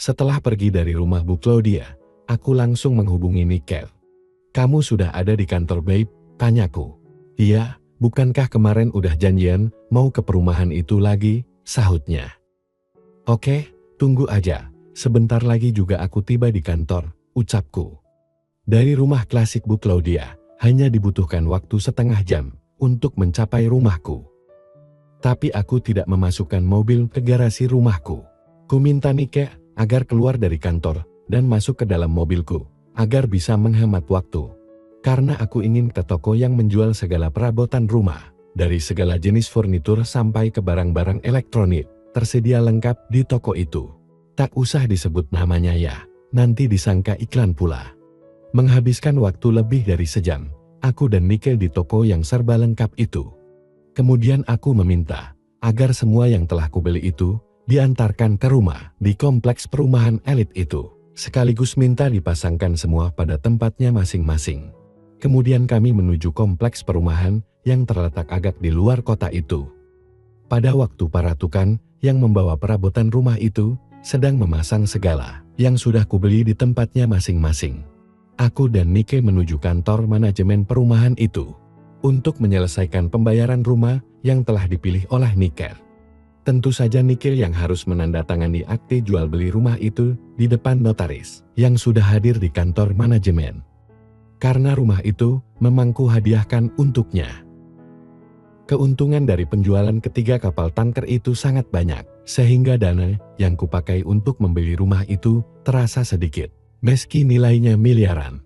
Setelah pergi dari rumah Bu Claudia, aku langsung menghubungi Nickel. "Kamu sudah ada di kantor, babe?" tanyaku. "Iya, bukankah kemarin udah janjian mau ke perumahan itu lagi?" sahutnya. "Oke, tunggu aja. Sebentar lagi juga aku tiba di kantor," ucapku. Dari rumah klasik Bu Claudia, hanya dibutuhkan waktu setengah jam untuk mencapai rumahku. Tapi aku tidak memasukkan mobil ke garasi rumahku. Ku minta Nike agar keluar dari kantor dan masuk ke dalam mobilku, agar bisa menghemat waktu. Karena aku ingin ke toko yang menjual segala perabotan rumah, dari segala jenis furnitur sampai ke barang-barang elektronik, tersedia lengkap di toko itu. Tak usah disebut namanya ya, nanti disangka iklan pula. Menghabiskan waktu lebih dari sejam, aku dan Nike di toko yang serba lengkap itu. Kemudian aku meminta agar semua yang telah kubeli itu diantarkan ke rumah di kompleks perumahan elit itu, sekaligus minta dipasangkan semua pada tempatnya masing-masing. Kemudian kami menuju kompleks perumahan yang terletak agak di luar kota itu. Pada waktu para tukang yang membawa perabotan rumah itu sedang memasang segala yang sudah kubeli di tempatnya masing-masing, aku dan Nike menuju kantor manajemen perumahan itu untuk menyelesaikan pembayaran rumah yang telah dipilih oleh Nike. Tentu saja Nike yang harus menandatangani akte jual beli rumah itu di depan notaris yang sudah hadir di kantor manajemen. Karena rumah itu memang kuhadiahkan untuknya. Keuntungan dari penjualan ketiga kapal tanker itu sangat banyak, sehingga dana yang kupakai untuk membeli rumah itu terasa sedikit, meski nilainya miliaran.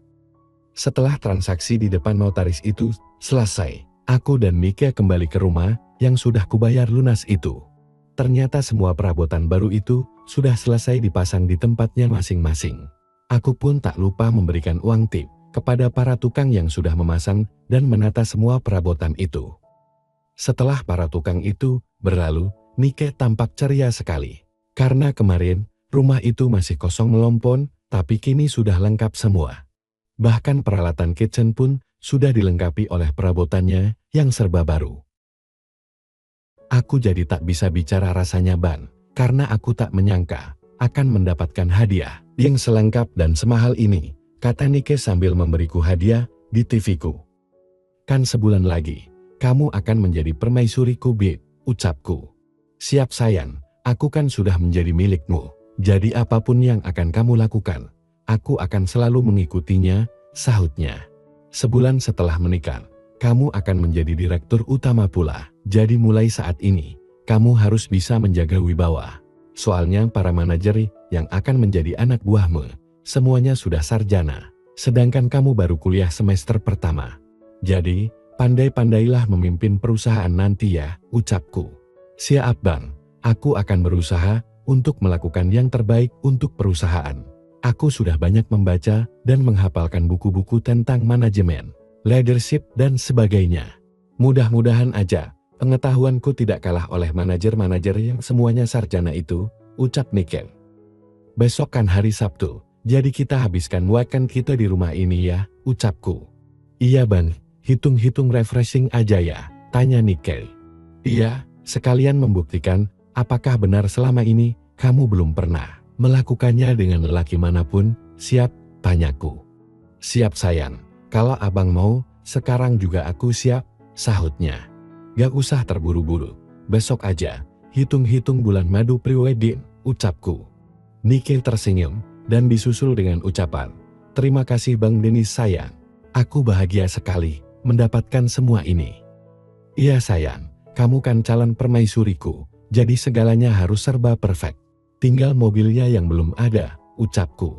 Setelah transaksi di depan notaris itu selesai, aku dan Nike kembali ke rumah yang sudah kubayar lunas itu. Ternyata semua perabotan baru itu sudah selesai dipasang di tempatnya masing-masing. Aku pun tak lupa memberikan uang tip kepada para tukang yang sudah memasang dan menata semua perabotan itu. Setelah para tukang itu berlalu, Nike tampak ceria sekali. Karena kemarin, rumah itu masih kosong melompon, tapi kini sudah lengkap semua. Bahkan peralatan kitchen pun sudah dilengkapi oleh perabotannya yang serba baru. Aku jadi tak bisa bicara rasanya Ban, karena aku tak menyangka akan mendapatkan hadiah yang selengkap dan semahal ini, kata Nike sambil memberiku hadiah di TV-ku. "Kan sebulan lagi, kamu akan menjadi permaisuriku, Beb," ucapku. "Siap sayang, aku kan sudah menjadi milikmu, jadi apapun yang akan kamu lakukan, aku akan selalu mengikutinya," sahutnya. "Sebulan setelah menikah, kamu akan menjadi direktur utama pula, jadi mulai saat ini, kamu harus bisa menjaga wibawa. Soalnya para manajer yang akan menjadi anak buahmu, semuanya sudah sarjana, sedangkan kamu baru kuliah semester pertama. Jadi, pandai-pandailah memimpin perusahaan nanti ya," ucapku. "Siap Bang, aku akan berusaha untuk melakukan yang terbaik untuk perusahaan. Aku sudah banyak membaca dan menghafalkan buku-buku tentang manajemen, leadership dan sebagainya. Mudah-mudahan aja pengetahuanku tidak kalah oleh manajer-manajer yang semuanya sarjana itu," ucap Nike. "Besok kan hari Sabtu, jadi kita habiskan weekend kita di rumah ini ya," ucapku. "Iya Bang, hitung-hitung refreshing aja ya," tanya Nike. "Iya, sekalian membuktikan apakah benar selama ini kamu belum pernah melakukannya dengan lelaki manapun, siap?" tanyaku. "Siap sayang, kalau abang mau, sekarang juga aku siap," sahutnya. "Gak usah terburu-buru, besok aja, hitung-hitung bulan madu pre-wedding," ucapku. Nike tersenyum dan disusul dengan ucapan, "Terima kasih Bang Denis sayang, aku bahagia sekali mendapatkan semua ini." "Iya sayang, kamu kan calon permaisuriku, jadi segalanya harus serba perfect. Tinggal mobilnya yang belum ada," ucapku.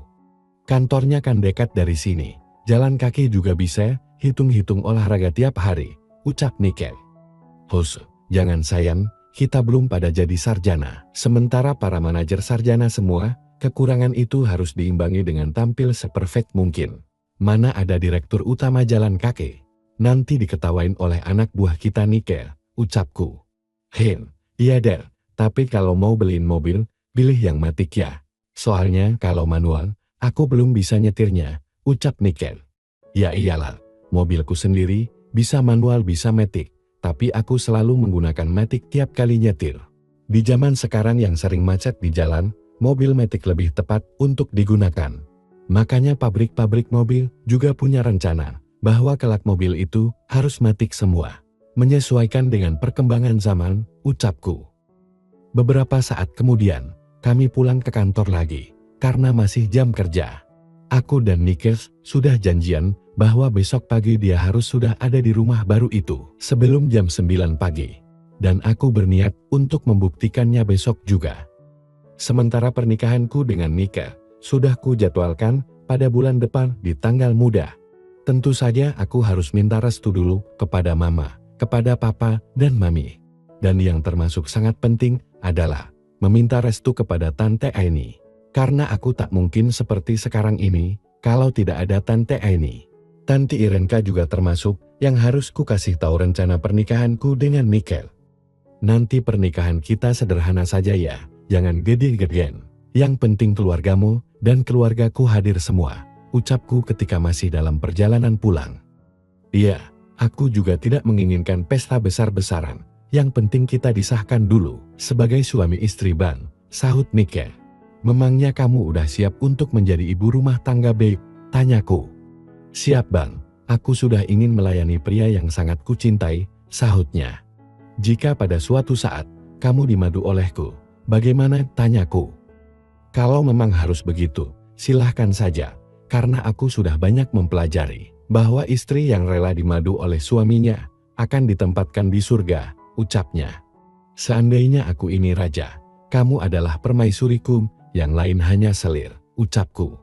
"Kantornya kan dekat dari sini, jalan kaki juga bisa, hitung-hitung olahraga tiap hari," ucap Nike. "Hus, jangan sayang, kita belum pada jadi sarjana. Sementara para manajer sarjana semua, kekurangan itu harus diimbangi dengan tampil seperfect mungkin. Mana ada direktur utama jalan kaki, nanti diketawain oleh anak buah kita Nike," ucapku. Iya Der, tapi kalau mau beliin mobil, pilih yang matic ya. Soalnya kalau manual, aku belum bisa nyetirnya," ucap Nike. "Ya iyalah, mobilku sendiri bisa manual bisa matic, tapi aku selalu menggunakan matic tiap kali nyetir. Di zaman sekarang yang sering macet di jalan, mobil Matic lebih tepat untuk digunakan. Makanya pabrik-pabrik mobil juga punya rencana bahwa kelak mobil itu harus Matic semua. Menyesuaikan dengan perkembangan zaman, ucapku. Beberapa saat kemudian, kami pulang ke kantor lagi, karena masih jam kerja. Aku dan Nikes sudah janjian bahwa besok pagi dia harus sudah ada di rumah baru itu sebelum jam 9 pagi. Dan aku berniat untuk membuktikannya besok juga. Sementara pernikahanku dengan Nika sudah kujadwalkan pada bulan depan di tanggal muda. Tentu saja aku harus minta restu dulu kepada mama, kepada papa dan mami. Dan yang termasuk sangat penting adalah meminta restu kepada Tante Aini. Karena aku tak mungkin seperti sekarang ini kalau tidak ada Tante Aini. Tante Irenka juga termasuk yang harus ku kasih tahu rencana pernikahanku dengan Nikel. Nanti pernikahan kita sederhana saja ya, jangan gede-gedean. Yang penting keluargamu dan keluargaku hadir semua, ucapku ketika masih dalam perjalanan pulang. Iya, aku juga tidak menginginkan pesta besar-besaran. Yang penting kita disahkan dulu sebagai suami istri Bang, sahut Nikel. Memangnya kamu udah siap untuk menjadi ibu rumah tangga babe? Tanyaku. Siap Bang, aku sudah ingin melayani pria yang sangat kucintai, sahutnya. Jika pada suatu saat kamu dimadu olehku, bagaimana? Tanyaku. Kalau memang harus begitu, silahkan saja, karena aku sudah banyak mempelajari bahwa istri yang rela dimadu oleh suaminya akan ditempatkan di surga, ucapnya. Seandainya aku ini raja, kamu adalah permaisuriku, yang lain hanya selir, ucapku.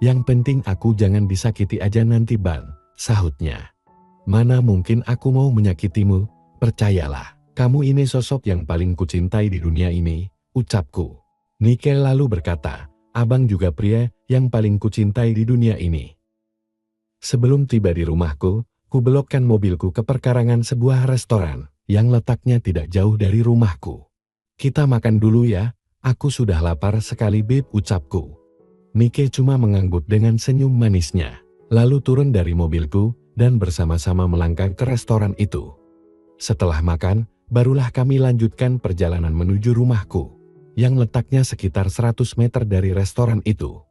Yang penting aku jangan disakiti aja nanti Bang, sahutnya. Mana mungkin aku mau menyakitimu, percayalah. Kamu ini sosok yang paling kucintai di dunia ini, ucapku. Nikel lalu berkata, abang juga pria yang paling kucintai di dunia ini. Sebelum tiba di rumahku, ku belokkan mobilku ke perkarangan sebuah restoran yang letaknya tidak jauh dari rumahku. Kita makan dulu ya, aku sudah lapar sekali beb, ucapku. Nike cuma mengangguk dengan senyum manisnya, lalu turun dari mobilku dan bersama-sama melangkah ke restoran itu. Setelah makan, barulah kami lanjutkan perjalanan menuju rumahku, yang letaknya sekitar 100 meter dari restoran itu.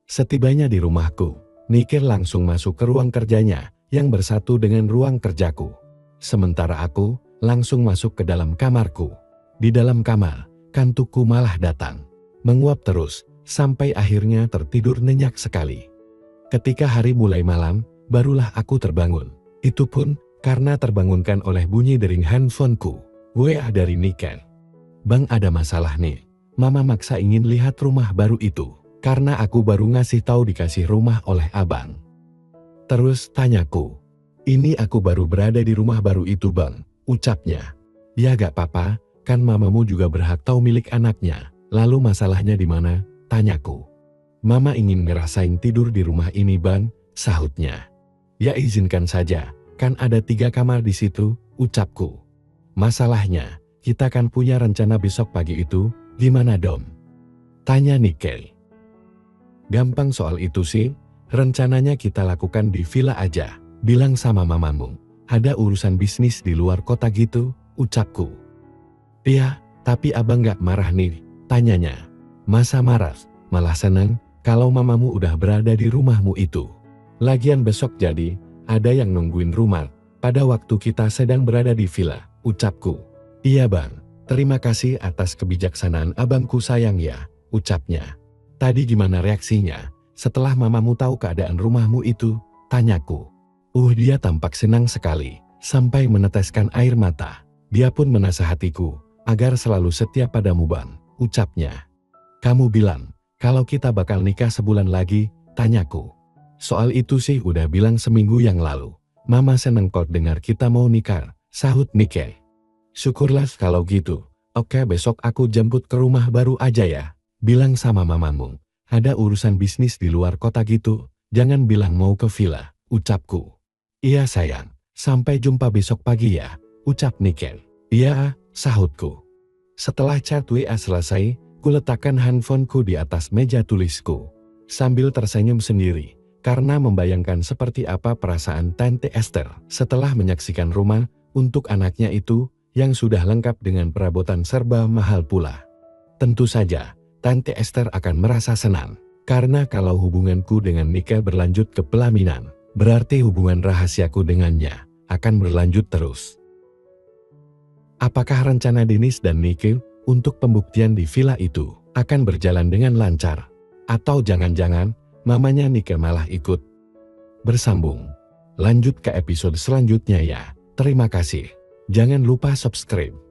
Setibanya di rumahku, Nikel langsung masuk ke ruang kerjanya, yang bersatu dengan ruang kerjaku. Sementara aku, langsung masuk ke dalam kamarku. Di dalam kamar, kantukku malah datang. Menguap terus, sampai akhirnya tertidur nyenyak sekali. Ketika hari mulai malam, barulah aku terbangun. Itu pun karena terbangunkan oleh bunyi dering handphoneku. WA dari Niken. Bang, ada masalah nih. Mama maksa ingin lihat rumah baru itu. Karena aku baru ngasih tahu dikasih rumah oleh abang. Terus tanyaku. Ini aku baru berada di rumah baru itu Bang, ucapnya. Ya gak apa-apa, kan mamamu juga berhak tahu milik anaknya. Lalu masalahnya di mana? Tanyaku. Mama ingin ngerasain tidur di rumah ini Bang, sahutnya. Ya izinkan saja. Kan ada 3 kamar di situ, ucapku. Masalahnya, kita kan punya rencana besok pagi itu, gimana Dom? Tanya Nikel. Gampang soal itu sih, rencananya kita lakukan di villa aja, bilang sama mamamu. Ada urusan bisnis di luar kota gitu, ucapku. Iya, tapi abang gak marah nih, tanyanya. Masa marah, malah seneng kalau mamamu udah berada di rumahmu itu. Lagian besok jadi, ada yang nungguin rumah, pada waktu kita sedang berada di villa, ucapku. Iya Bang, terima kasih atas kebijaksanaan abangku sayang ya, ucapnya. Tadi gimana reaksinya, setelah mamamu tahu keadaan rumahmu itu, tanyaku. Dia tampak senang sekali, sampai meneteskan air mata. Dia pun menasehatiku, agar selalu setia padamu Bang, ucapnya. Kamu bilang, kalau kita bakal nikah sebulan lagi, tanyaku. Soal itu sih udah bilang seminggu yang lalu. Mama seneng kok dengar kita mau nikah, sahut Nikel. Syukurlah kalau gitu. Oke, besok aku jemput ke rumah baru aja ya, bilang sama mamamu. Ada urusan bisnis di luar kota gitu, jangan bilang mau ke villa, ucapku. Iya sayang, sampai jumpa besok pagi ya, ucap Nikel. Iya, sahutku. Setelah chat WA selesai, ku letakkan handphoneku di atas meja tulisku, sambil tersenyum sendiri. Karena membayangkan seperti apa perasaan Tante Esther setelah menyaksikan rumah untuk anaknya itu yang sudah lengkap dengan perabotan serba mahal pula. Tentu saja, Tante Esther akan merasa senang. Karena kalau hubunganku dengan Nike berlanjut ke pelaminan, berarti hubungan rahasiaku dengannya akan berlanjut terus. Apakah rencana Dennis dan Nike untuk pembuktian di villa itu akan berjalan dengan lancar? Atau jangan-jangan mamanya Nike malah ikut? Bersambung. Lanjut ke episode selanjutnya ya. Terima kasih. Jangan lupa subscribe.